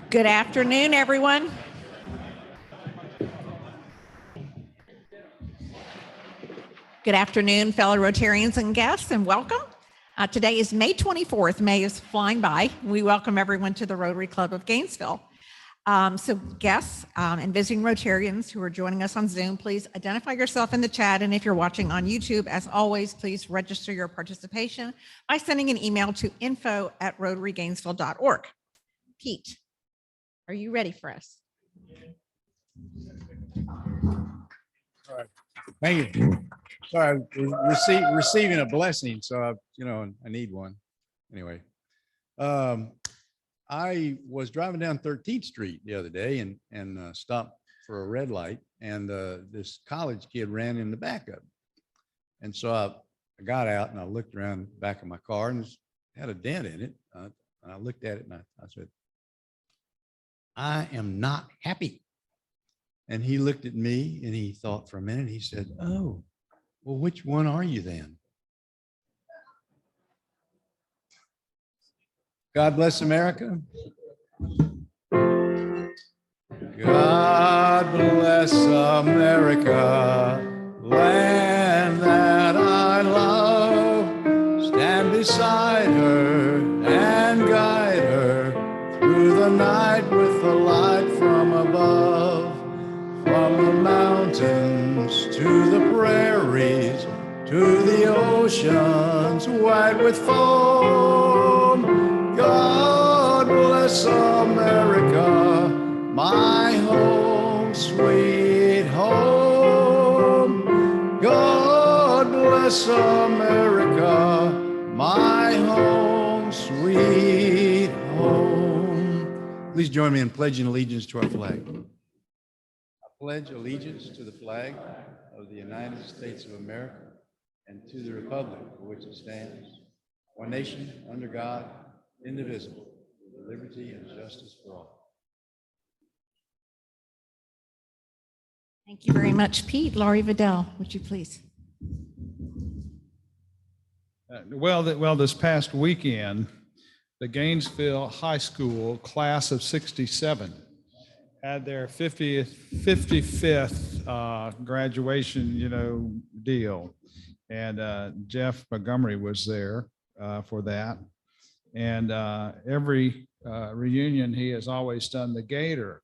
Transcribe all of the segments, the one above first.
Good afternoon, everyone. Good afternoon, fellow Rotarians and guests, and welcome. Today is May 24th. May is flying by. We welcome everyone to the Rotary Club of Gainesville. So guests and visiting Rotarians who are joining us on Zoom, please identify yourself in the chat. And if you're watching on YouTube, as always, please register your participation by sending an email to info@rotarygainesville.org. Pete, are you ready for us? All right. Thank you. Sorry, receiving a blessing, so I need one. Anyway, I was driving down 13th Street the other day and stopped for a red light, and this college kid ran in the back of it. And so I got out and I looked around the back of my car, and it had a dent in it. And I looked at it and I said, I am not happy. And he looked at me and he thought for a minute. He said, oh, well, which one are you then? God bless America. God bless America, land that I love. Stand beside her and guide her through the night with the light from above. From the mountains to the prairies, to the oceans white with foam. God bless America, my home, sweet home. God bless America, my home, sweet home. Please join me in pledging allegiance to our flag. Pledge allegiance to the flag of the United States of America and to the republic for which it stands, one nation under God, indivisible, with liberty and justice for all. Thank you very much, Pete. Laurie Vidal, would you please? Well, this past weekend, the Gainesville High School class of '67 had their 55th graduation, deal. And Jeff Montgomery was there for that. And every reunion, he has always done the gator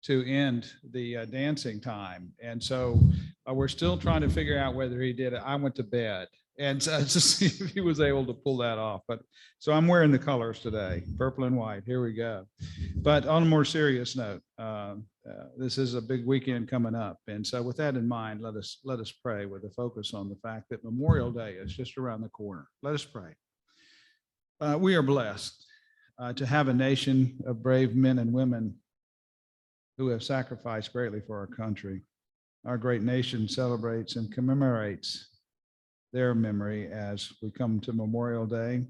to end the dancing time. And so we're still trying to figure out whether he did it. I went to bed and to see if he was able to pull that off. But so I'm wearing the colors today, purple and white. Here we go. But on a more serious note, this is a big weekend coming up. And so with that in mind, let us pray with a focus on the fact that Memorial Day is just around the corner. Let us pray. We are blessed to have a nation of brave men and women who have sacrificed greatly for our country. Our great nation celebrates and commemorates their memory as we come to Memorial Day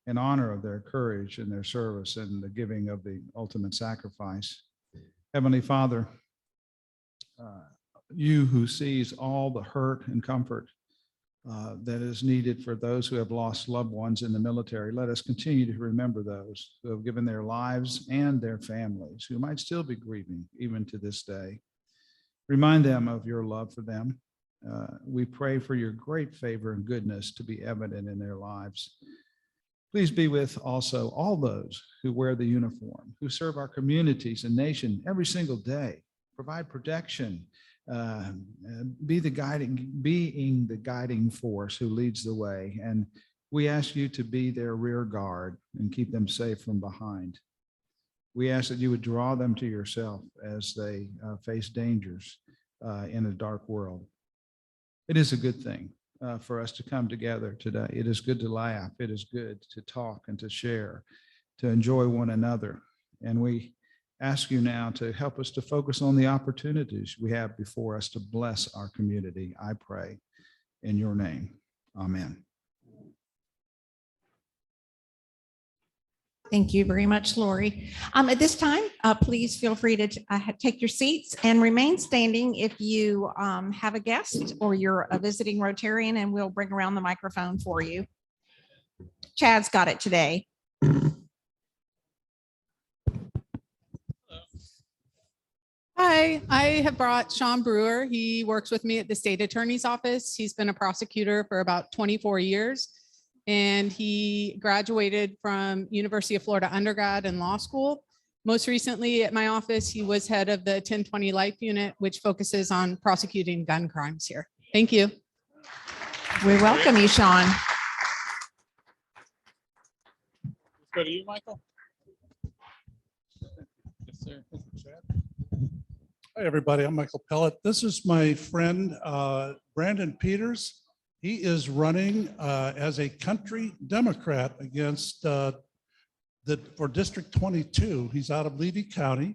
in honor of their courage and their service and the giving of the ultimate sacrifice. Heavenly Father, you who sees all the hurt and comfort that is needed for those who have lost loved ones in the military, let us continue to remember those who have given their lives and their families, who might still be grieving even to this day. Remind them of your love for them. We pray for your great favor and goodness to be evident in their lives. Please be with also all those who wear the uniform, who serve our communities and nation every single day, provide protection, being the guiding force who leads the way. And we ask you to be their rear guard and keep them safe from behind. We ask that you would draw them to yourself as they face dangers in a dark world. It is a good thing for us to come together today. It is good to laugh. It is good to talk and to share, to enjoy one another. And we ask you now to help us to focus on the opportunities we have before us to bless our community. I pray in your name. Amen. Thank you very much, Lori. At this time, please feel free to take your seats and remain standing if you have a guest or you're a visiting Rotarian, and we'll bring around the microphone for you. Chad's got it today. Hi, I have brought Sean Brewer. He works with me at the state attorney's office. He's been a prosecutor for about 24 years. And he graduated from University of Florida undergrad and law school. Most recently at my office, he was head of the 1020 Life Unit, which focuses on prosecuting gun crimes here. Thank you. We welcome you, Sean. Let's go to you, Michael. Yes, sir. Hi, everybody. I'm Michael Pellet. This is my friend, Brandon Peters. He is running as a country Democrat against for District 22. He's out of Levy County.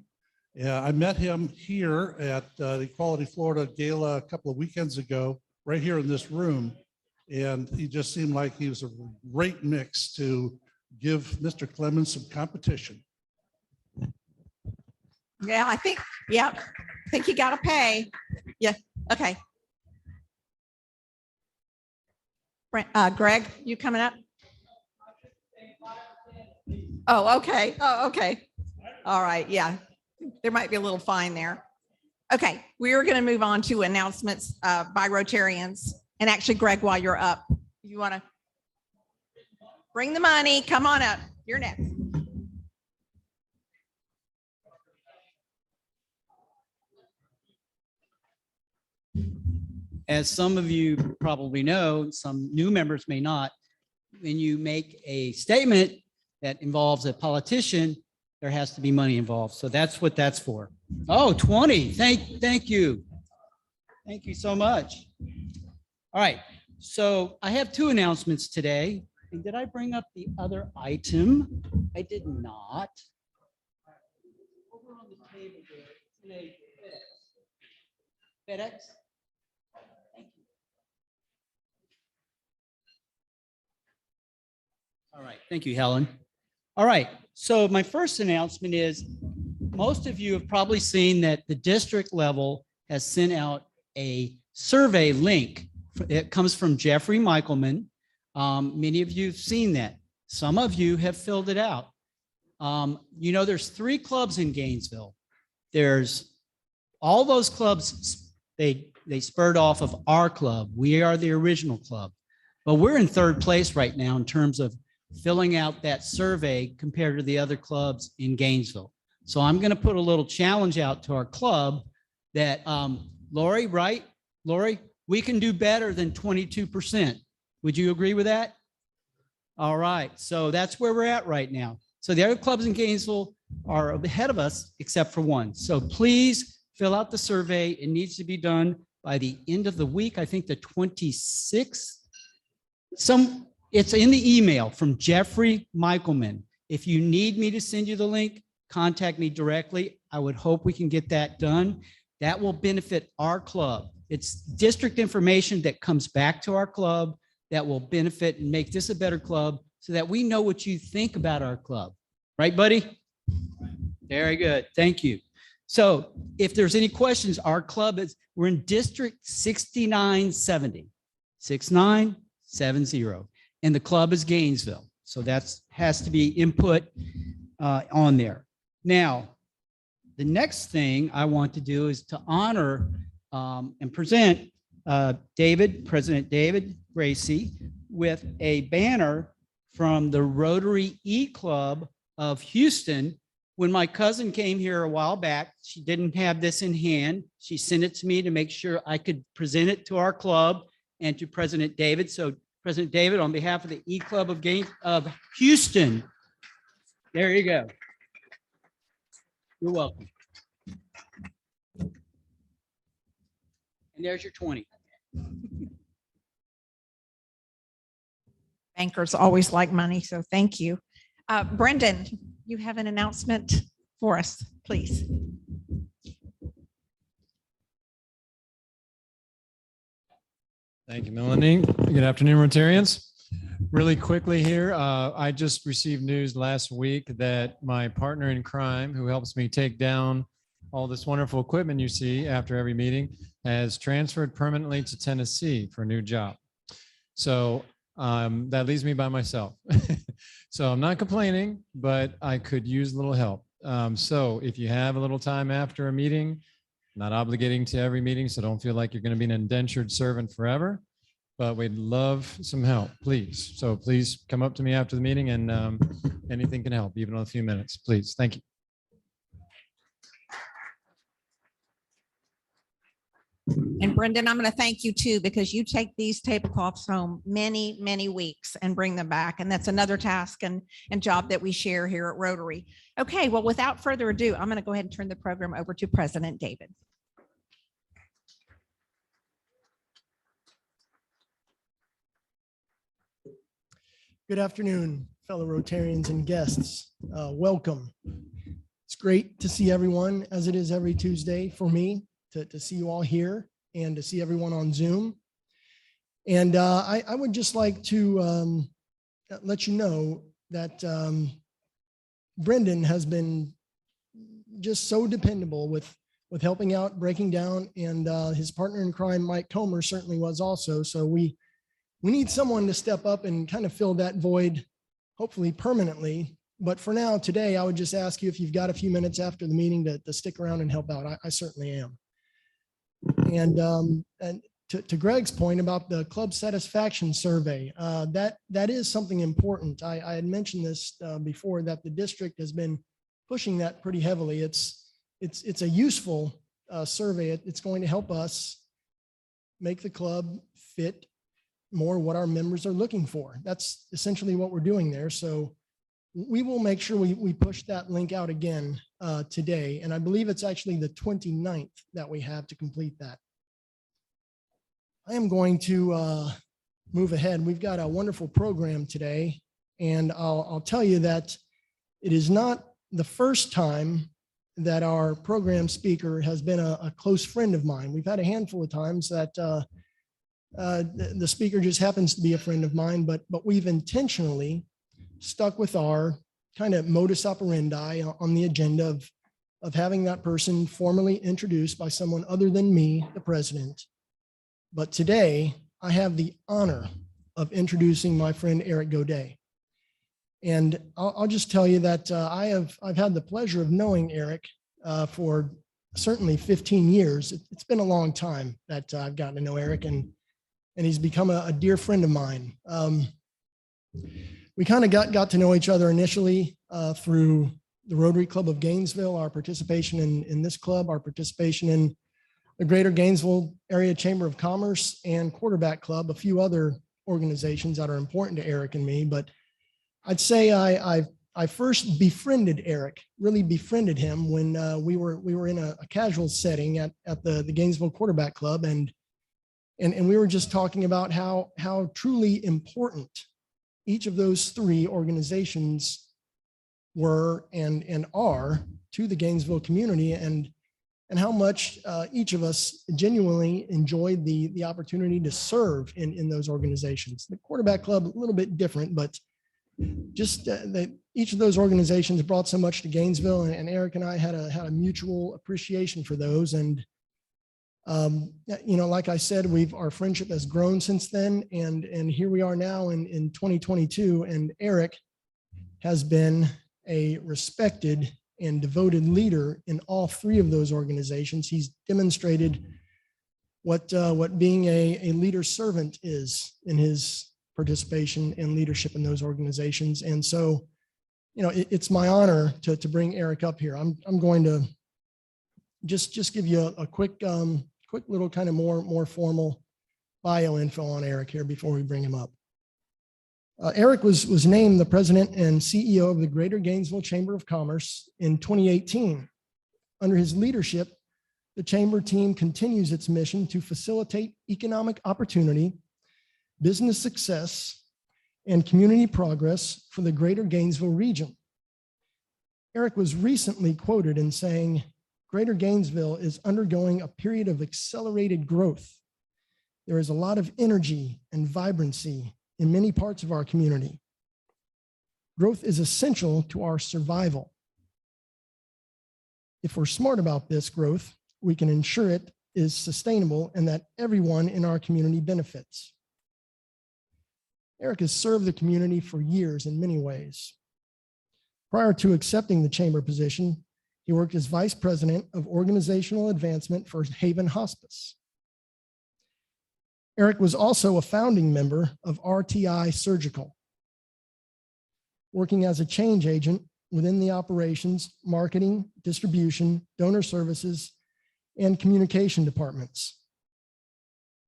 I met him here at the Equality Florida Gala a couple of weekends ago, right here in this room. And he just seemed like he was a great mix to give Mr. Clemens some competition. Yeah, I think you got to pay. Yeah. Okay. Greg, you coming up? Oh, okay. Oh, okay. All right. Yeah, there might be a little fine there. Okay, we are going to move on to announcements by Rotarians. And actually, Greg, while you're up, you want to bring the money? Come on up. You're next. As some of you probably know, some new members may not, when you make a statement that involves a politician, there has to be money involved. So that's what that's for. Oh, 20. Thank you. Thank you so much. All right. So I have two announcements today. And did I bring up the other item? I did not. Over on the table there, it's in a FedEx. Thank you. All right. Thank you, Helen. All right. So my first announcement is most of you have probably seen that the district level has sent out a survey link. It comes from Jeffrey Michaelman. Many of you have seen that. Some of you have filled it out. You know, there's 3 clubs in Gainesville. There's all those clubs, they spurred off of our club. We are the original club, but we're in 3rd place right now in terms of filling out that survey compared to the other clubs in Gainesville. So I'm going to put a little challenge out to our club that, Lori, right? Lori, we can do better than 22%. Would you agree with that? All right. So that's where we're at right now. So the other clubs in Gainesville are ahead of us, except for one. So please fill out the survey. It needs to be done by the end of the week. I think the 26th. It's in the email from Jeffrey Michaelman. If you need me to send you the link, contact me directly. I would hope we can get that done. That will benefit our club. It's district information that comes back to our club that will benefit and make this a better club so that we know what you think about our club. Right, buddy? Very good. Thank you. So if there's any questions, our club we're in District 6970, 6970. And the club is Gainesville. So that has to be input on there. Now, the next thing I want to do is to honor and present President David Gracie with a banner from the Rotary E-Club of Houston. When my cousin came here a while back, she didn't have this in hand. She sent it to me to make sure I could present it to our club and to President David. So President David, on behalf of the E-Club of Houston, there you go. You're welcome. And there's your 20. Bankers always like money, so thank you. Brendan, you have an announcement for us, please. Thank you, Melanie. Good afternoon, Rotarians. Really quickly here, I just received news last week that my partner in crime, who helps me take down all this wonderful equipment you see after every meeting, has transferred permanently to Tennessee for a new job. So that leaves me by myself. So I'm not complaining, but I could use a little help. So if you have a little time after a meeting, Not obligating to every meeting, so don't feel like you're going to be an indentured servant forever, but we'd love some help, please. So please come up to me after the meeting and anything can help, even on a few minutes, please. Thank you. And Brendan, I'm going to thank you too, because you take these tablecloths home many, many weeks and bring them back. And that's another task and job that we share here at Rotary. Okay, well, without further ado, I'm going to go ahead and turn the program over to President David. Good afternoon, fellow Rotarians and guests. Welcome. It's great to see everyone, as it is every Tuesday for me, to see you all here and to see everyone on Zoom. And I would just like to let you know that Brendan has been just so dependable with helping out, breaking down, and his partner in crime, Mike Comer, certainly was also. So we need someone to step up and kind of fill that void, hopefully permanently. But for now, today, I would just ask you if you've got a few minutes after the meeting to stick around and help out. I certainly am. And to Greg's point about the club satisfaction survey, that is something important. I had mentioned this before, that the district has been pushing that pretty heavily. It's a useful survey. It's going to help us make the club fit more what our members are looking for. That's essentially what we're doing there. So we will make sure we push that link out again today. And I believe it's actually the 29th that we have to complete that. I am going to move ahead. We've got a wonderful program today. And I'll tell you that it is not the first time that our program speaker has been a close friend of mine. We've had a handful of times that the speaker just happens to be a friend of mine, but we've intentionally stuck with our kind of modus operandi on the agenda of having that person formally introduced by someone other than me, the president. But today I have the honor of introducing my friend Eric Godet. And I'll just tell you that I've had the pleasure of knowing Eric for certainly 15 years. It's been a long time that I've gotten to know Eric, and he's become a dear friend of mine. We kind of got to know each other initially through the Rotary Club of Gainesville, our participation in this club, our participation in the Greater Gainesville Area Chamber of Commerce and Quarterback Club, a few other organizations that are important to Eric and me. But I'd say I first befriended Eric, really befriended him when we were in a casual setting at the Gainesville Quarterback Club, and we were just talking about how truly important each of those three organizations were and are to the Gainesville community, and how much each of us genuinely enjoyed the opportunity to serve in those organizations. The Quarterback Club, a little bit different, but just each of those organizations brought so much to Gainesville, and Eric and I had a mutual appreciation for those. And like I said, our friendship has grown since then, and here we are now in 2022, and Eric has been a respected and devoted leader in all three of those organizations. He's demonstrated what being a leader servant is in his participation and leadership in those organizations. And so, it's my honor to bring Eric up here. I'm going to just give you a quick little kind of more formal bio info on Eric here before we bring him up. Eric was named the president and CEO of the Greater Gainesville Chamber of Commerce in 2018. Under his leadership, the chamber team continues its mission to facilitate economic opportunity, business success, and community progress for the Greater Gainesville region. Eric was recently quoted in saying, "Greater Gainesville is undergoing a period of accelerated growth. There is a lot of energy and vibrancy in many parts of our community. Growth is essential to our survival. If we're smart about this growth, we can ensure it is sustainable and that everyone in our community benefits." Eric has served the community for years in many ways. Prior to accepting the chamber position, He worked as Vice President of Organizational Advancement for Haven Hospice. Eric was also a founding member of RTI Surgical, working as a change agent within the operations, marketing, distribution, donor services, and communication departments.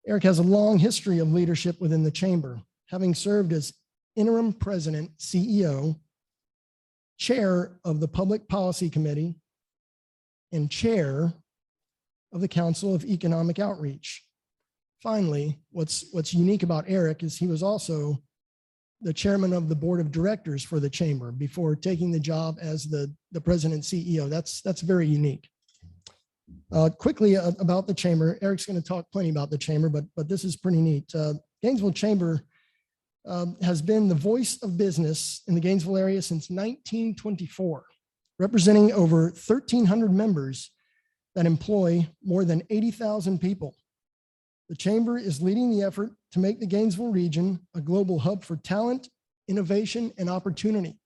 Eric has a long history of leadership within the chamber, having served as interim president, CEO, chair of the Public Policy Committee, and chair of the Council of Economic Outreach. Finally, what's unique about Eric is he was also the chairman of the board of directors for the chamber before taking the job as the president CEO. That's very unique. Quickly about the chamber, Eric's going to talk plenty about the chamber, but this is pretty neat. Gainesville Chamber has been the voice of business in the Gainesville area since 1924, representing over 1,300 members that employ more than 80,000 people. The chamber is leading the effort to make the Gainesville region a global hub for talent, innovation, and opportunity.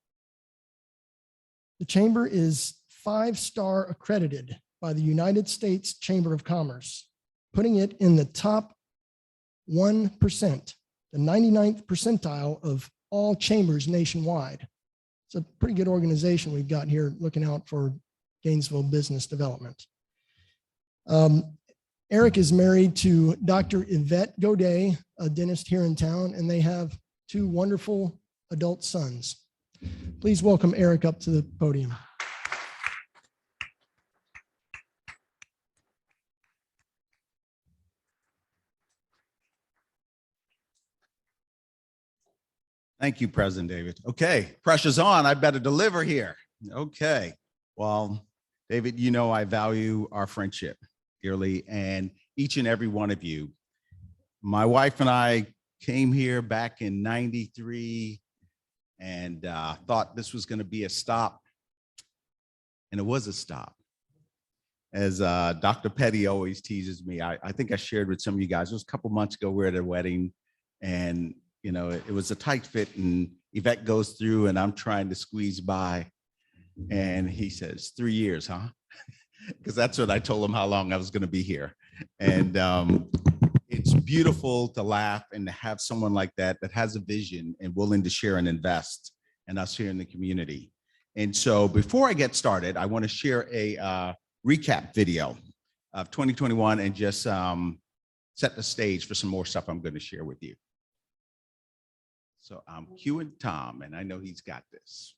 The chamber is 5-star accredited by the United States Chamber of Commerce, putting it in the top 1%, the 99th percentile of all chambers nationwide. It's a pretty good organization we've got here looking out for Gainesville business development. Eric is married to Dr. Yvette Godet, a dentist here in town, and they have 2 wonderful adult sons. Please welcome Eric up to the podium. Thank you, President David. Okay, pressure's on. I better deliver here. Okay. Well, David, you know I value our friendship dearly, and each and every one of you. My wife and I came here back in '93 and thought this was going to be a stop, and it was a stop. As Dr. Petty always teases me, I think I shared with some of you guys, it was a couple months ago, we were at a wedding, and you know, it was a tight fit, and Yvette goes through and I'm trying to squeeze by, and he says, 3 years, huh? Because that's what I told him how long I was going to be here. And it's beautiful to laugh and to have someone like that has a vision and willing to share and invest in us here in the community. And so before I get started, I want to share a recap video of 2021 and just set the stage for some more stuff I'm going to share with you. So I'm cueing Tom, and I know he's got this.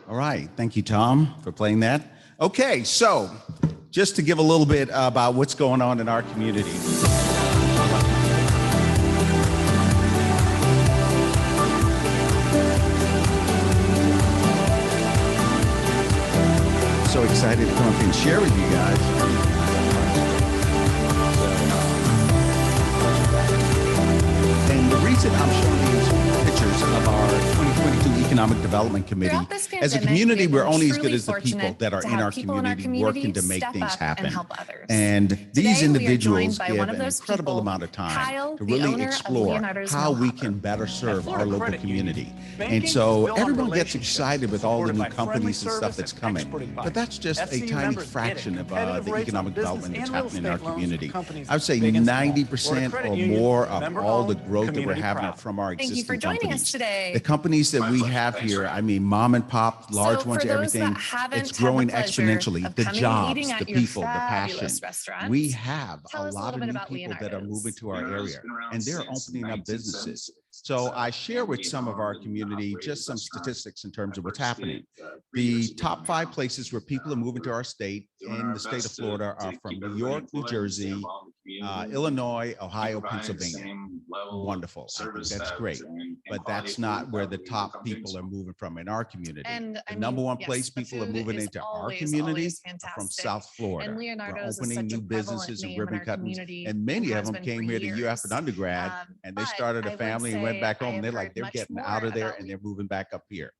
All right, thank you, Tom, for playing that. Okay, so just to give a little bit about what's going on in our community. So excited to come up and share with you guys. reason I'm showing these pictures of our 2022 Economic Development Committee, Throughout this as a pandemic, community, we have we're been only as good truly as the people fortunate that are to in have our people in our community working community to make step things up and happen. help others. And these Today, we are individuals joined by give one of an those incredible people, amount of time Kyle, to the really owner of explore Leonardo's how we Millhopper. can better serve our Florida local Credit Union, community. banking And is so built on everyone gets relationships, excited with all the supported new by friendly companies and stuff service that's and coming. expert advice. But that's just a FCU tiny members get it. fraction of Competitive the rates on economic business development that's and real happening in our estate loans for community. companies I would say big and small. 90% Florida Credit or Union, more of member all the owned, growth that we're community having are proud. from our Thank you for existing joining us companies. today. The companies that we have here, I mean, mom and pop, large So ones, for those everything, that haven't it's had the growing pleasure exponentially. of The coming and eating jobs, at the your people, the passion. fabulous restaurant, We have tell a us a lot little of bit new about people that are Leonardo's. moving to our area, and they're opening up businesses. So I share with some of our community just some statistics in terms of what's happening. The top 5 places where people are moving to our state in the state of Florida are from New York, New Jersey, Illinois, Ohio, Pennsylvania. Wonderful. I think that's great. But that's not where the top people are moving from in our community. And The I number mean, one yes, place the people are food moving is into our always, community always are from fantastic. South Florida. And We're Leonardo's is opening such a new prevalent businesses and name in ribbon our cuttings, community and many of has them been came for here to UF years. and undergrad, and they But started I a would family and went say back I home. have They're like, heard they're much getting more out of there about and they're moving back up here.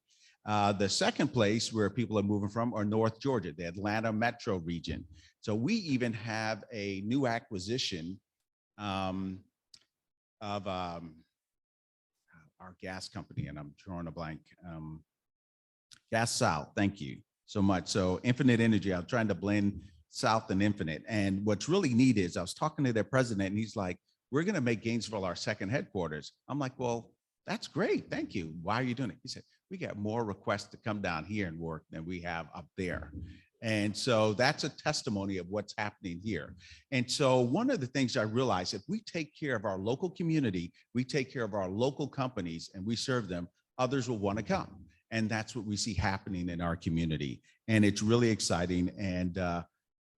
The second place where people are moving from are North Georgia, the Atlanta metro region. So we even have a new acquisition of our gas company, and I'm drawing a blank. Gas South, thank you so much. So Infinite Energy, I'm trying to blend South and Infinite. And what's really neat is I was talking to their president and he's like, we're going to make Gainesville our second headquarters. I'm like, well, that's great. Thank you. Why are you doing it? He said, we got more requests to come down here and work than we have up there. And so that's a testimony of what's happening here. And so one of the things I realized, if we take care of our local community, we take care of our local companies and we serve them, others will want to come. And that's what we see happening in our community. And it's really exciting. And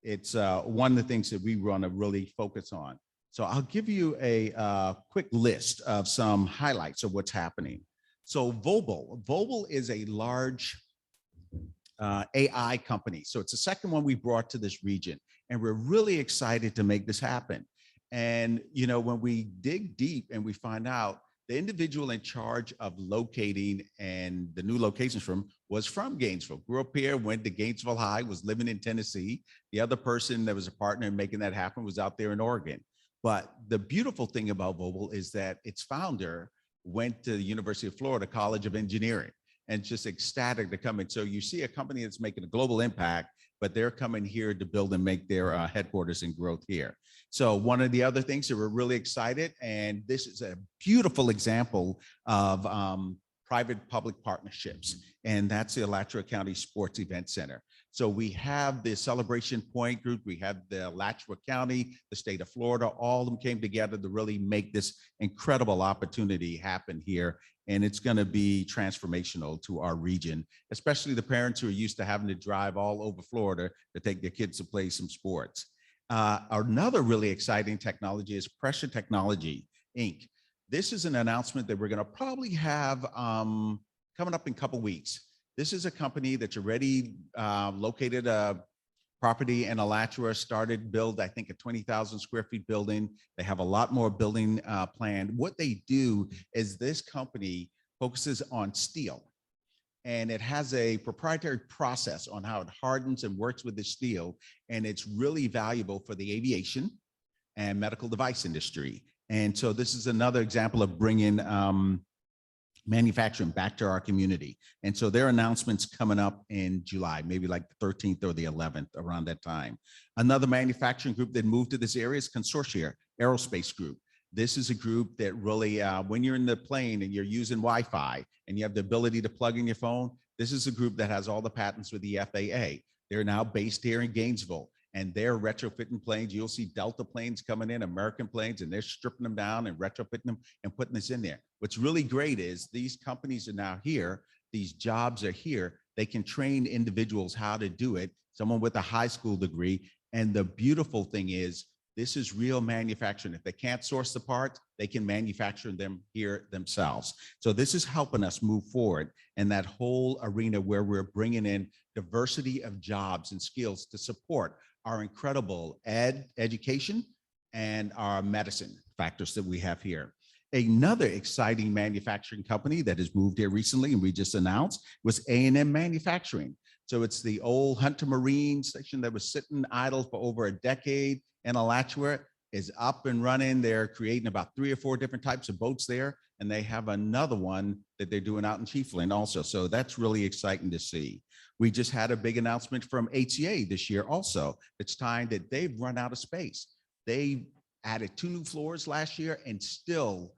it's one of the things that we want to really focus on. So I'll give you a quick list of some highlights of what's happening. So Vobel is a large AI company. So it's the second one we brought to this region. And we're really excited to make this happen. And, you know, when we dig deep and we find out the individual in charge of locating and the new locations was from Gainesville, grew up here, went to Gainesville High, was living in Tennessee. The other person that was a partner in making that happen was out there in Oregon. But the beautiful thing about Vobel is that its founder went to the University of Florida College of Engineering, and just ecstatic to come in. So you see a company that's making a global impact, but they're coming here to build and make their headquarters and growth here. So one of the other things that we're really excited, and this is a beautiful example of private-public partnerships, and that's the Alachua County Sports Event Center. So we have the Celebration Point group, we have the Alachua County, the state of Florida, all of them came together to really make this incredible opportunity happen here. And it's going to be transformational to our region, especially the parents who are used to having to drive all over Florida to take their kids to play some sports. Another really exciting technology is Pressure Technology, Inc. This is an announcement that we're going to probably have coming up in a couple weeks. This is a company that's already located a property in Alachua, started build, I think, a 20,000 square feet building. They have a lot more building planned. What they do is this company focuses on steel, and it has a proprietary process on how it hardens and works with the steel. And it's really valuable for the aviation and medical device industry. And so this is another example of bringing manufacturing back to our community. And so their announcements coming up in July, maybe like the 13th or the 11th, around that time. Another manufacturing group that moved to this area is Consortium, Aerospace Group. This is a group that really, when you're in the plane and you're using Wi-Fi and you have the ability to plug in your phone, this is a group that has all the patents with the FAA. They're now based here in Gainesville, and they're retrofitting planes. You'll see Delta planes coming in, American planes, and they're stripping them down and retrofitting them and putting this in there. What's really great is these companies are now here. These jobs are here. They can train individuals how to do it, someone with a high school degree. And the beautiful thing is, this is real manufacturing. If they can't source the parts, they can manufacture them here themselves. So this is helping us move forward in that whole arena where we're bringing in diversity of jobs and skills to support our incredible education and our medicine factors that we have here. Another exciting manufacturing company that has moved here recently, and we just announced, was A&M Manufacturing. So it's the old Hunter Marine station that was sitting idle for over a decade in Alachua, is up and running. They're creating about 3 or 4 different types of boats there, and they have another one that they're doing out in Chiefland also. So that's really exciting to see. We just had a big announcement from HCA this year also. It's time that they've run out of space. They added 2 new floors last year and still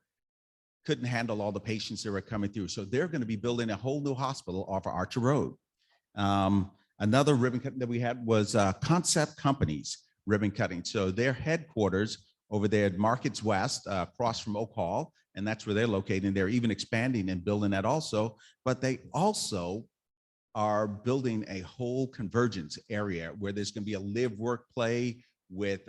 couldn't handle all the patients that were coming through. So they're going to be building a whole new hospital off of Archer Road. Another ribbon cutting that we had was Concept Companies ribbon cutting. So their headquarters over there at Markets West, across from Oak Hall, and that's where they're located. And they're even expanding and building that also. But they also are building a whole convergence area where there's going to be a live, work, play with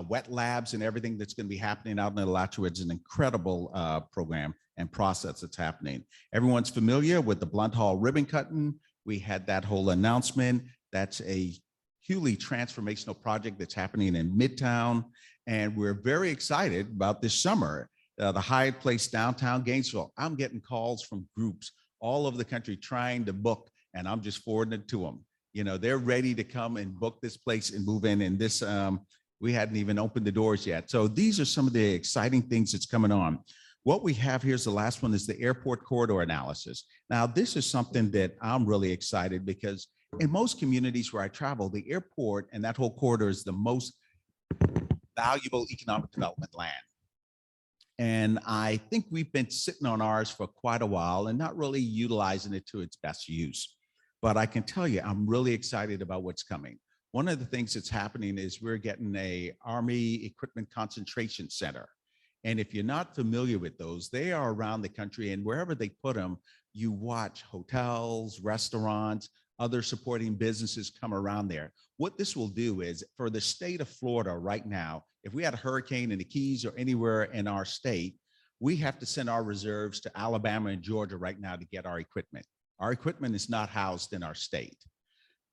wet labs and everything that's going to be happening out in Alachua. It's an incredible program and process that's happening. Everyone's familiar with the Blunt Hall ribbon cutting. We had that whole announcement. That's a hugely transformational project that's happening in Midtown. And we're very excited about this summer, the Hyatt Place downtown Gainesville. I'm getting calls from groups all over the country trying to book, and I'm just forwarding it to them. You know, they're ready to come and book this place and move in. And this, we hadn't even opened the doors yet. So these are some of the exciting things that's coming on. What we have here is the last one, is the airport corridor analysis. Now, this is something that I'm really excited because in most communities where I travel, the airport and that whole corridor is the most valuable economic development land. And I think we've been sitting on ours for quite a while and not really utilizing it to its best use. But I can tell you, I'm really excited about what's coming. One of the things that's happening is we're getting a Army Equipment Concentration Center. And if you're not familiar with those, they are around the country, and wherever they put them, you watch hotels, restaurants, other supporting businesses come around there. What this will do is, for the state of Florida right now, if we had a hurricane in the Keys or anywhere in our state, we have to send our reserves to Alabama and Georgia right now to get our equipment. Our equipment is not housed in our state.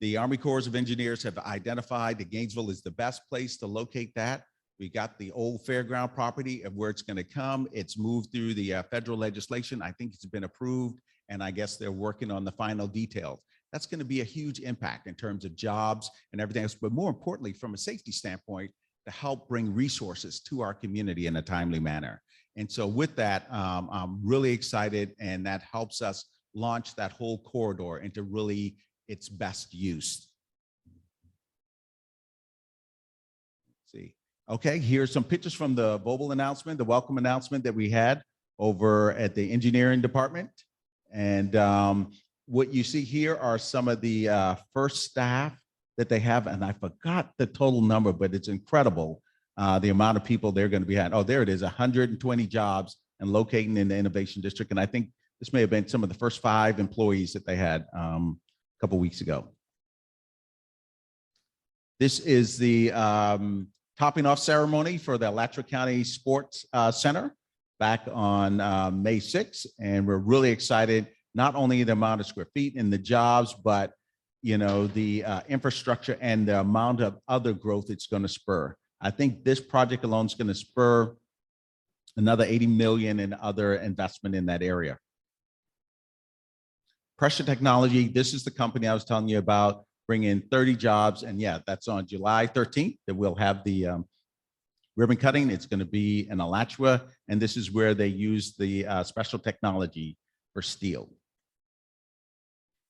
The Army Corps of Engineers have identified that Gainesville is the best place to locate that. We got the old fairground property of where it's going to come. It's moved through the federal legislation. I think it's been approved, and I guess they're working on the final details. That's going to be a huge impact in terms of jobs and everything else, but more importantly, from a safety standpoint, to help bring resources to our community in a timely manner. And so with that, I'm really excited, and that helps us launch that whole corridor into really its best use. Let's see. Okay, here's some pictures from the Vobel announcement, the welcome announcement that we had over at the engineering department. And what you see here are some of the first staff that they have. And I forgot the total number, but it's incredible the amount of people they're going to be at. Oh, there it is, 120 jobs and locating in the Innovation District. And I think this may have been some of the first 5 employees that they had a couple of weeks ago. This is the topping off ceremony for the Alachua County Sports Center back on May 6th. And we're really excited, not only the amount of square feet and the jobs, but you know, the infrastructure and the amount of other growth it's going to spur. I think this project alone is going to spur another 80 million in other investment in that area. Pressure Technology, this is the company I was telling you about, bring in 30 jobs. And yeah, that's on July 13th that we'll have the ribbon cutting. It's going to be in Alachua, and this is where they use the special technology for steel.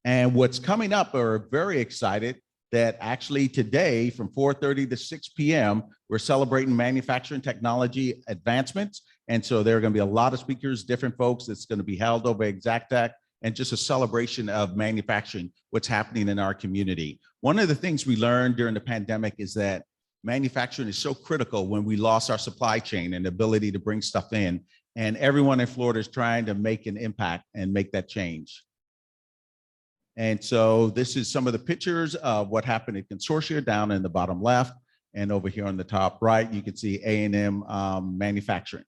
And what's coming up, are very excited that actually today from 4:30 to 6 p.m., we're celebrating manufacturing technology advancements. And so there are going to be a lot of speakers, different folks. It's going to be held over Exactech, and just a celebration of manufacturing, what's happening in our community. One of the things we learned during the pandemic is that manufacturing is so critical when we lost our supply chain and ability to bring stuff in. And everyone in Florida is trying to make an impact and make that change. And so this is some of the pictures of what happened at Consortium down in the bottom left. And over here on the top right, you can see A&M manufacturing.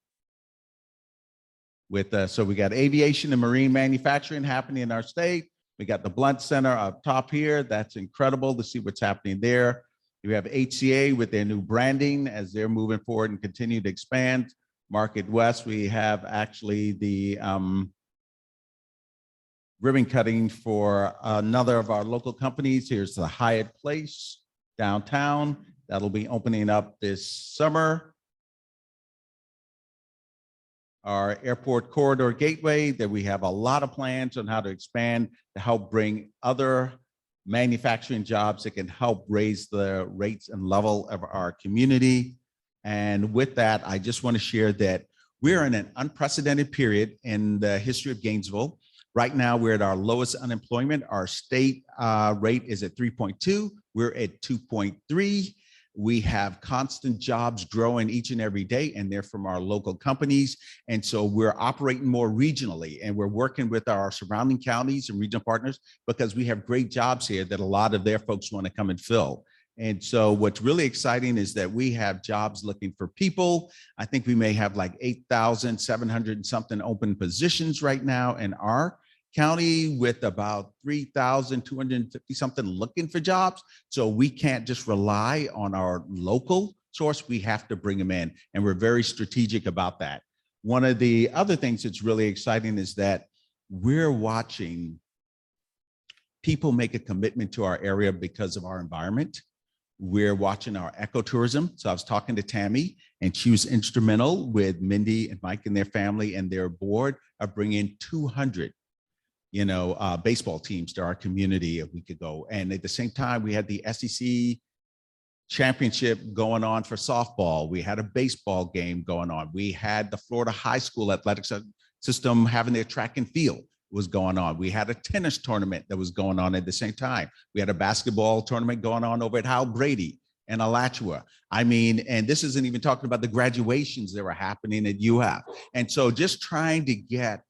With so we got aviation and marine manufacturing happening in our state. We got the Blunt Center up top here. That's incredible to see what's happening there. We have HCA with their new branding as they're moving forward and continue to expand. Market West, we have actually the ribbon cutting for another of our local companies. Here's the Hyatt Place downtown. That'll be opening up this summer. Our airport corridor gateway, that we have a lot of plans on how to expand to help bring other manufacturing jobs that can help raise the rates and level of our community. And with that, I just want to share that we're in an unprecedented period in the history of Gainesville. Right now, we're at our lowest unemployment. Our state rate is at 3.2. We're at 2.3. We have constant jobs growing each and every day, and they're from our local companies. And so we're operating more regionally, and we're working with our surrounding counties and regional partners because we have great jobs here that a lot of their folks want to come and fill. And so what's really exciting is that we have jobs looking for people. I think we may have like 8,700 and something open positions right now in our county, with about 3,250 something looking for jobs. So we can't just rely on our local source. We have to bring them in, and we're very strategic about that. One of the other things that's really exciting is that we're watching people make a commitment to our area because of our environment. We're watching our ecotourism. So I was talking to Tammy, and she was instrumental with Mindy and Mike and their family and their board of bringing 200 baseball teams to our community a week ago. And at the same time, we had the SEC championship going on for softball. We had a baseball game going on. We had the Florida high school athletics system having their track and field was going on. We had a tennis tournament that was going on at the same time. We had a basketball tournament going on over at Hal Brady and Alachua. I mean, and this isn't even talking about the graduations that were happening at UF. And so just trying to get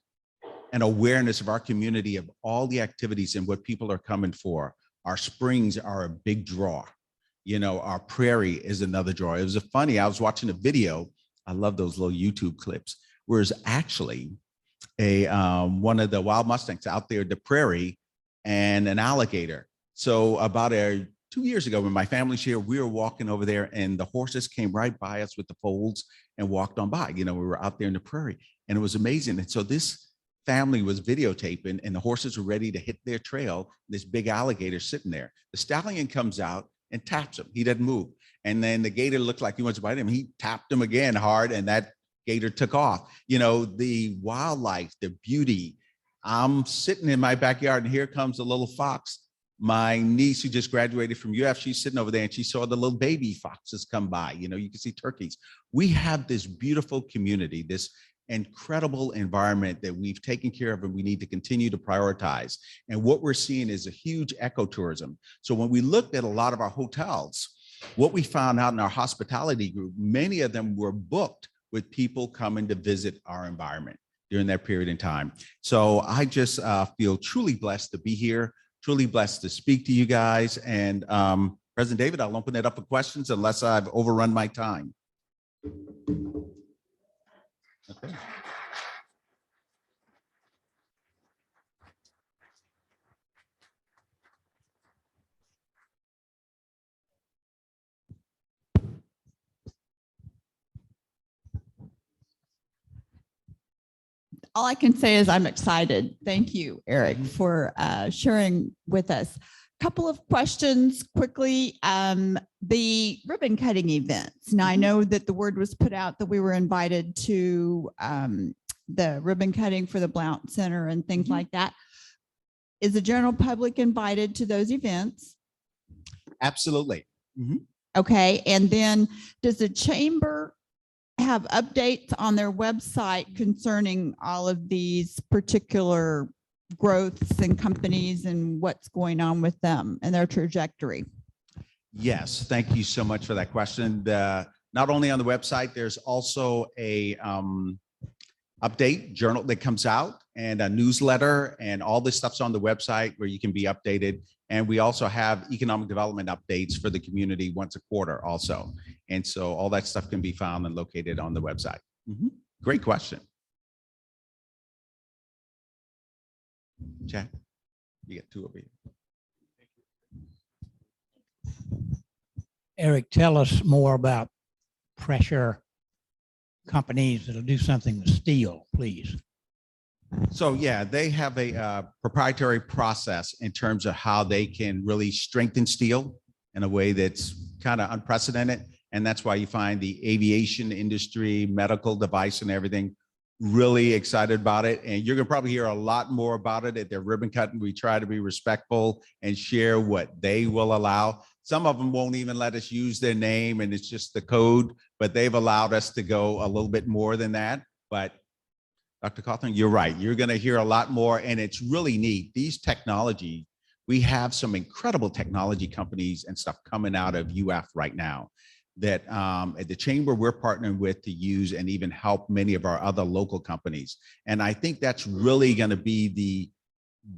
an awareness of our community of all the activities and what people are coming for. Our springs are a big draw. Our prairie is another draw. It was funny, I was watching a video. I love those little YouTube clips, where it's actually one of the wild mustangs out there at the prairie and an alligator. So about 2 years ago, when my family's here, we were walking over there, and the horses came right by us with the foals and walked on by. We were out there in the prairie, and it was amazing. And so this family was videotaping, and the horses were ready to hit their trail. This big alligator sitting there. The stallion comes out and taps him. He doesn't move. And then the gator looked like he wants to bite him. He tapped him again hard, and that gator took off. The wildlife, the beauty. I'm sitting in my backyard, and here comes a little fox. My niece, who just graduated from UF, she's sitting over there, and she saw the little baby foxes come by. You can see turkeys. We have this beautiful community, this incredible environment that we've taken care of, and we need to continue to prioritize. And what we're seeing is a huge ecotourism. So when we looked at a lot of our hotels, what we found out in our hospitality group, many of them were booked with people coming to visit our environment during that period in time. So I just feel truly blessed to be here, truly blessed to speak to you guys. And President David, I'll open it up for questions unless I've overrun my time. Okay. All I can say is I'm excited. Thank you, Eric, for sharing with us. Couple of questions quickly. The ribbon cutting events. Now, I know that the word was put out that we were invited to the ribbon cutting for the Blount Center and things like that. Is the general public invited to those events? Absolutely. Okay. And then does the chamber have updates on their website concerning all of these particular growths and companies and what's going on with them and their trajectory? Yes, thank you so much for that question. Not only on the website, there's also a update journal that comes out and a newsletter, and all this stuff's on the website where you can be updated. And we also have economic development updates for the community once a quarter also. And so all that stuff can be found and located on the website. Great question. Jack, you get two over here. Eric, tell us more about pressure companies that'll do something with steel, please? So yeah, they have a proprietary process in terms of how they can really strengthen steel in a way that's kind of unprecedented. And that's why you find the aviation industry, medical device and everything really excited about it. And you're gonna probably hear a lot more about it at their ribbon cutting. We try to be respectful and share what they will allow. Some of them won't even let us use their name and it's just the code, but they've allowed us to go a little bit more than that. But Dr. Cawthorn, you're right. You're going to hear a lot more, and it's really neat. These technology, we have some incredible technology companies and stuff coming out of UF right now that at the chamber we're partnering with to use and even help many of our other local companies. And I think that's really going to be the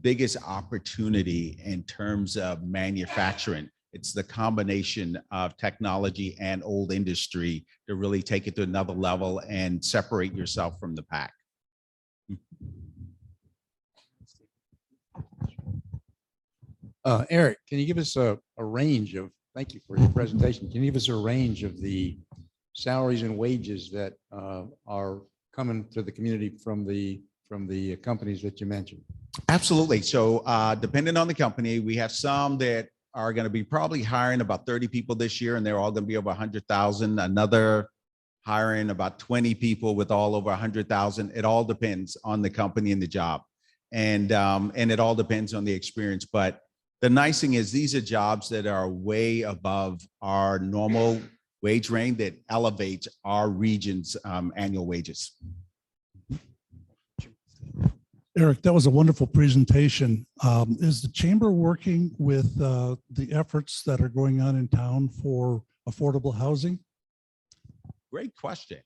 biggest opportunity in terms of manufacturing. It's the combination of technology and old industry to really take it to another level and separate yourself from the pack. Eric, can you give us a range of, thank you for your presentation. Can you give us a range of the salaries and wages that are coming to the community from the companies that you mentioned? Absolutely. So depending on the company, we have some that are going to be probably hiring about 30 people this year, and they're all going to be over 100,000. Another hiring about 20 people with all over 100,000. It all depends on the company and the job. And it all depends on the experience. But the nice thing is these are jobs that are way above our normal wage range that elevates our region's annual wages. Eric, that was a wonderful presentation. Is the chamber working with the efforts that are going on in town for affordable housing? Great question.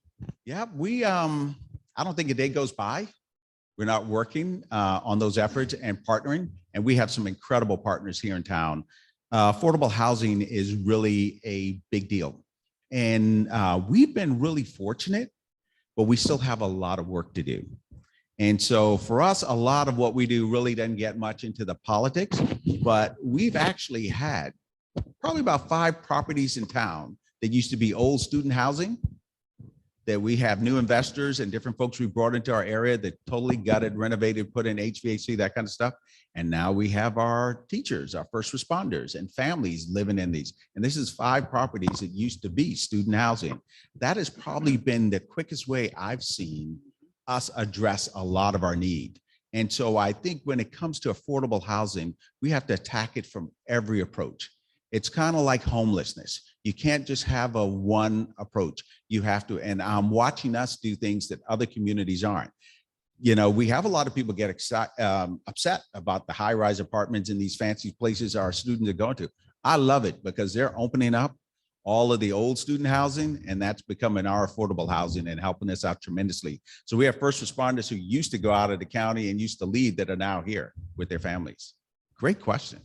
Yeah, we, I don't think a day goes by we're not working on those efforts and partnering. And we have some incredible partners here in town. Affordable housing is really a big deal. And we've been really fortunate, but we still have a lot of work to do. And so for us, a lot of what we do really doesn't get much into the politics, but we've actually had probably about 5 properties in town that used to be old student housing that we have new investors and different folks we brought into our area that totally gutted, renovated, put in HVAC, that kind of stuff. And now we have our teachers, our first responders and families living in these. And this is 5 properties that used to be student housing. That has probably been the quickest way I've seen us address a lot of our need. And so I think when it comes to affordable housing, we have to attack it from every approach. It's kind of like homelessness. You can't just have a one approach. You have to, and I'm watching us do things that other communities aren't. You know, we have a lot of people get upset about the high-rise apartments in these fancy places our students are going to. I love it because they're opening up all of the old student housing, and that's becoming our affordable housing and helping us out tremendously. So we have first responders who used to go out of the county and used to leave that are now here with their families. Great question.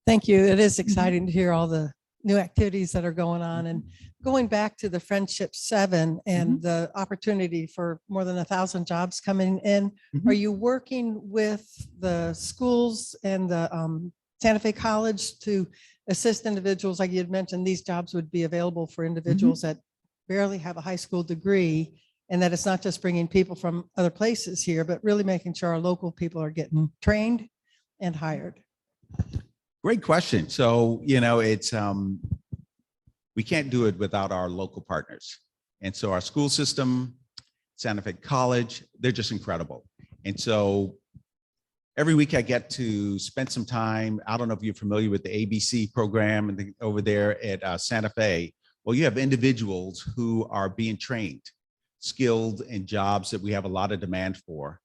Thank you. It is exciting to hear all the new activities that are going on, and going back to the Friendship 7 and the opportunity for more than 1,000 jobs coming in. Are you working with the schools and the Santa Fe College to assist individuals? Like you had mentioned, these jobs would be available for individuals that barely have a high school degree, and that it's not just bringing people from other places here, but really making sure our local people are getting trained and hired. Great question. So, you know, it's, we can't do it without our local partners. And so our school system, Santa Fe College, they're just incredible. And so every week I get to spend some time. I don't know if you're familiar with the ABC program and over there at Santa Fe. Well, you have individuals who are being trained, skilled in jobs that we have a lot of demand for.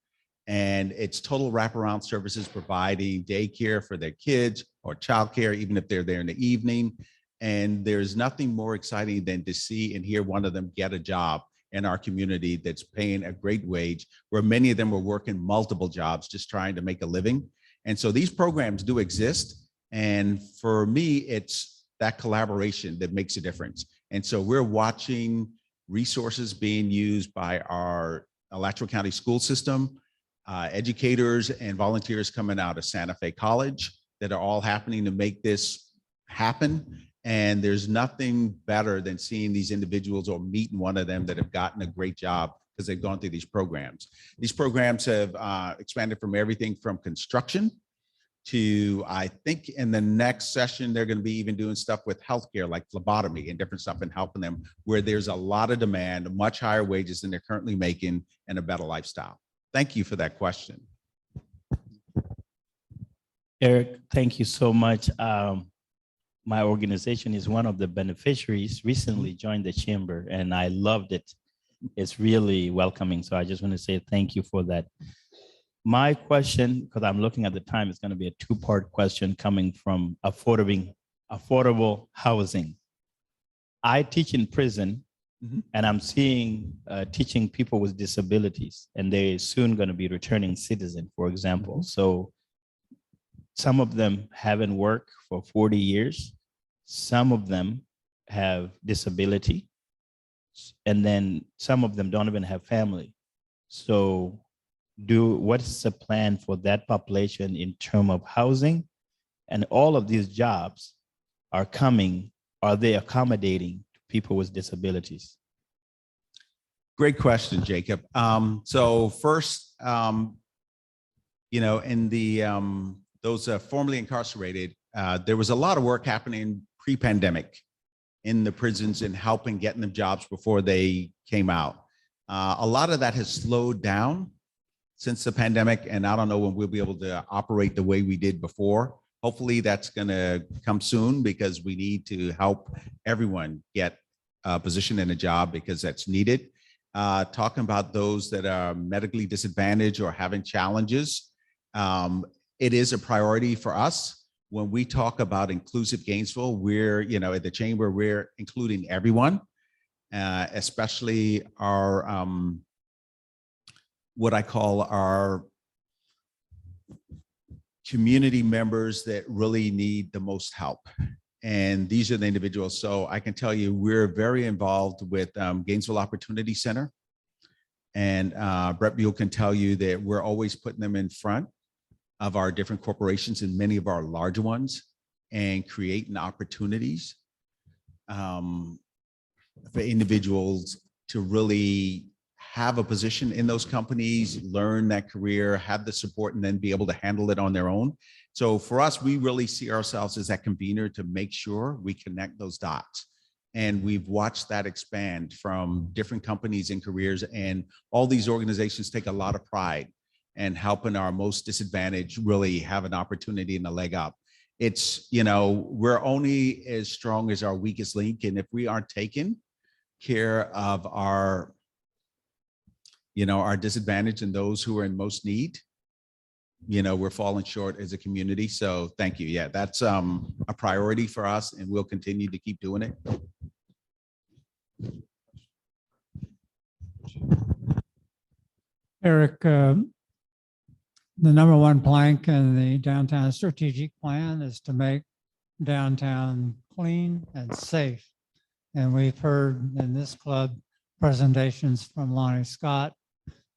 And it's total wraparound services, providing daycare for their kids or childcare, even if they're there in the evening. And there's nothing more exciting than to see and hear one of them get a job in our community that's paying a great wage, where many of them were working multiple jobs just trying to make a living. And so these programs do exist. And for me, it's that collaboration that makes a difference. And so we're watching resources being used by our Alachua County school system, educators and volunteers coming out of Santa Fe College that are all happening to make this happen. And there's nothing better than seeing these individuals or meeting one of them that have gotten a great job because they've gone through these programs. These programs have expanded from everything from construction to, I think in the next session, they're going to be even doing stuff with healthcare, like phlebotomy and different stuff, and helping them where there's a lot of demand, much higher wages than they're currently making, and a better lifestyle. Thank you for that question. Eric, thank you so much. My organization is one of the beneficiaries, recently joined the chamber, and I loved it. It's really welcoming. So I just want to say thank you for that. My question, because I'm looking at the time, it's going to be a two-part question coming from affordable housing. I teach in prison, and I'm seeing teaching people with disabilities, and they're soon going to be returning citizens, for example. So some of them haven't worked for 40 years. Some of them have disability, and then some of them don't even have family. So what is the plan for that population in terms of housing? And all of these jobs are coming, are they accommodating people with disabilities? Great question, Jacob. So first, you know, in the those formerly incarcerated, there was a lot of work happening pre-pandemic in the prisons and helping getting them jobs before they came out. A lot of that has slowed down since the pandemic, and I don't know when we'll be able to operate the way we did before. Hopefully that's going to come soon, because we need to help everyone get a position in a job, because that's needed. Talking about those that are medically disadvantaged or having challenges, it is a priority for us. When we talk about inclusive Gainesville, we're, you know, at the chamber, we're including everyone, especially our, what I call our community members that really need the most help. And these are the individuals. So I can tell you, we're very involved with Gainesville Opportunity Center. And Brett Buell can tell you that we're always putting them in front of our different corporations and many of our larger ones, and creating opportunities for individuals to really have a position in those companies, learn that career, have the support, and then be able to handle it on their own. So for us, we really see ourselves as that convener to make sure we connect those dots. And we've watched that expand from different companies and careers, and all these organizations take a lot of pride and helping our most disadvantaged really have an opportunity and a leg up. It's, you know, we're only as strong as our weakest link. And if we aren't taking care of our, you know, our disadvantaged and those who are in most need, you know, we're falling short as a community. So thank you. Yeah, that's a priority for us, and we'll continue to keep doing it. Eric, the number one plank in the downtown strategic plan is to make downtown clean and safe. And we've heard in this club presentations from Lonnie Scott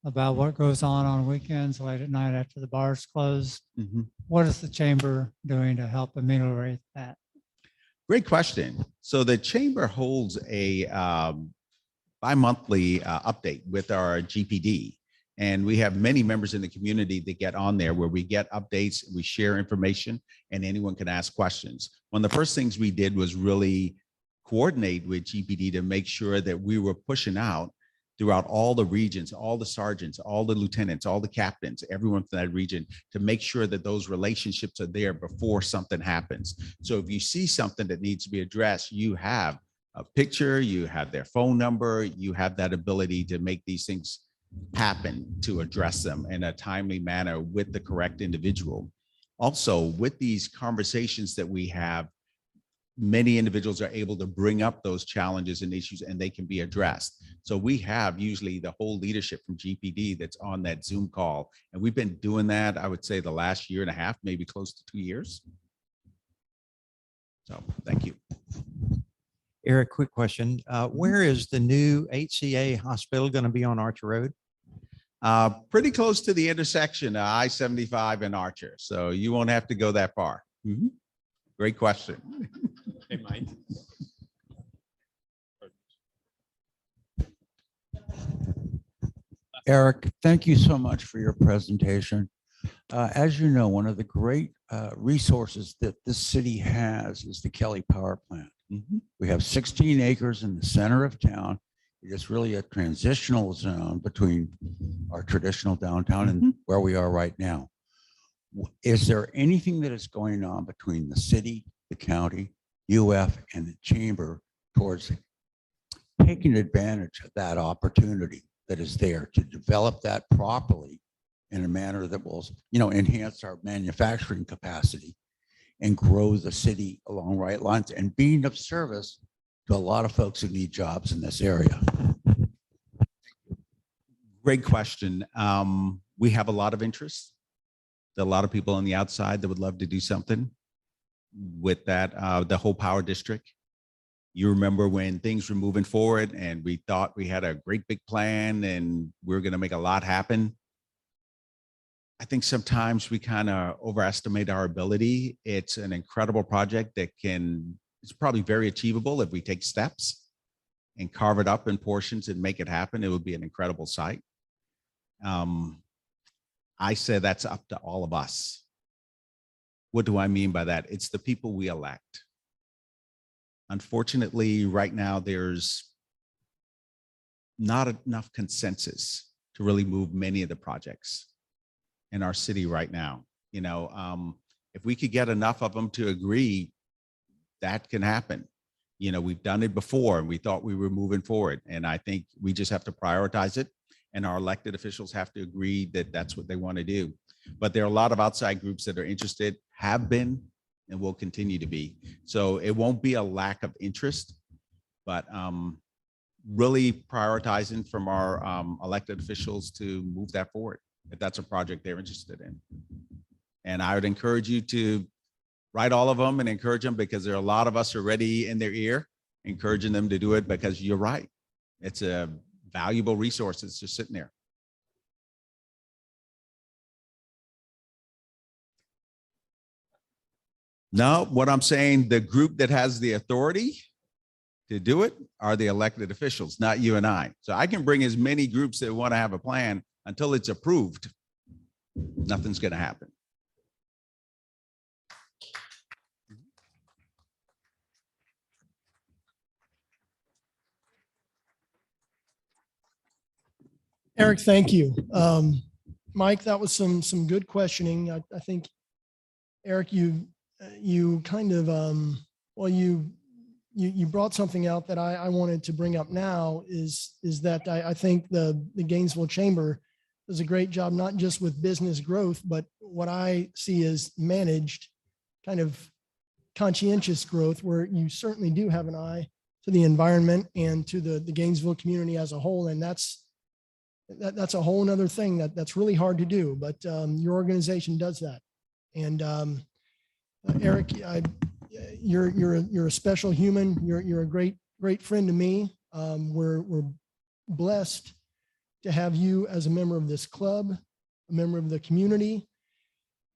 about what goes on weekends, late at night after the bars close. What is the chamber doing to help ameliorate that? Great question. So the chamber holds a bi-monthly update with our GPD. And we have many members in the community that get on there where we get updates, we share information, and anyone can ask questions. One of the first things we did was really coordinate with GPD to make sure that we were pushing out throughout all the regions, all the sergeants, all the lieutenants, all the captains, everyone from that region, to make sure that those relationships are there before something happens. So if you see something that needs to be addressed, you have a picture, you have their phone number, you have that ability to make these things happen, to address them in a timely manner with the correct individual. Also, with these conversations that we have, many individuals are able to bring up those challenges and issues, and they can be addressed. So we have usually the whole leadership from GPD that's on that Zoom call. And we've been doing that, I would say, the last year and a half, maybe close to 2 years. So thank you. Eric, quick question. Where is the new HCA hospital going to be on Archer Road? Pretty close to the intersection, I-75 and Archer. So you won't have to go that far. Great question. They might. Eric, thank you so much for your presentation. As you know, one of the great resources that this city has is the Kelly Power Plant. We have 16 acres in the center of town. It is really a transitional zone between our traditional downtown and where we are right now. Is there anything that is going on between the city, the county, UF, and the chamber towards taking advantage of that opportunity that is there to develop that properly in a manner that will, enhance our manufacturing capacity and grow the city along right lines and being of service to a lot of folks who need jobs in this area? Great question. We have a lot of interest. There are a lot of people on the outside that would love to do something with that, the whole power district. You remember when things were moving forward and we thought we had a great big plan and we we're going to make a lot happen. I think sometimes we kind of overestimate our ability. It's an incredible project that it's probably very achievable if we take steps and carve it up in portions and make it happen. It would be an incredible site. I say that's up to all of us. What do I mean by that? It's the people we elect. Unfortunately, right now, there's not enough consensus to really move many of the projects in our city right now. If we could get enough of them to agree, that can happen. We've done it before and we thought we were moving forward. And I think we just have to prioritize it. And our elected officials have to agree that that's what they want to do. But there are a lot of outside groups that are interested, have been, and will continue to be. So it won't be a lack of interest, but really prioritizing from our elected officials to move that forward, if that's a project they're interested in. And I would encourage you to write all of them and encourage them, because there are a lot of us already in their ear, encouraging them to do it, because you're right. It's a valuable resource that's just sitting there. No, what I'm saying, the group that has the authority to do it are the elected officials, not you and I. So I can bring as many groups that want to have a plan. Until it's approved, nothing's going to happen. Eric, thank you. Mike, that was some good questioning. I think, Eric, you kind of, you brought something out that I wanted to bring up now is that I think the Gainesville Chamber does a great job, not just with business growth, but what I see as managed kind of conscientious growth, where you certainly do have an eye to the environment and to the Gainesville community as a whole. And that's a whole nother thing that's really hard to do, but your organization does that. And Eric, you're a special human. You're a great friend to me. We're blessed to have you as a member of this club, a member of the community.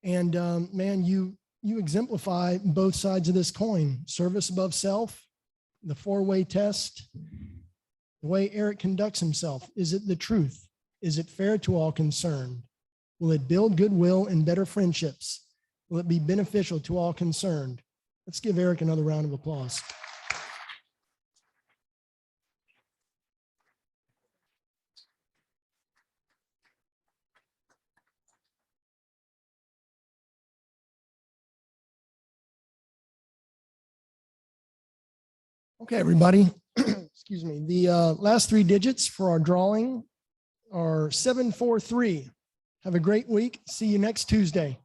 And man, you exemplify both sides of this coin: service above self, the four-way test, the way Eric conducts himself. Is it the truth? Is it fair to all concerned? Will it build goodwill and better friendships? Will it be beneficial to all concerned? Let's give Eric another round of applause. Okay, everybody, excuse me. The last three digits for our drawing are 743. Have a great week. See you next Tuesday.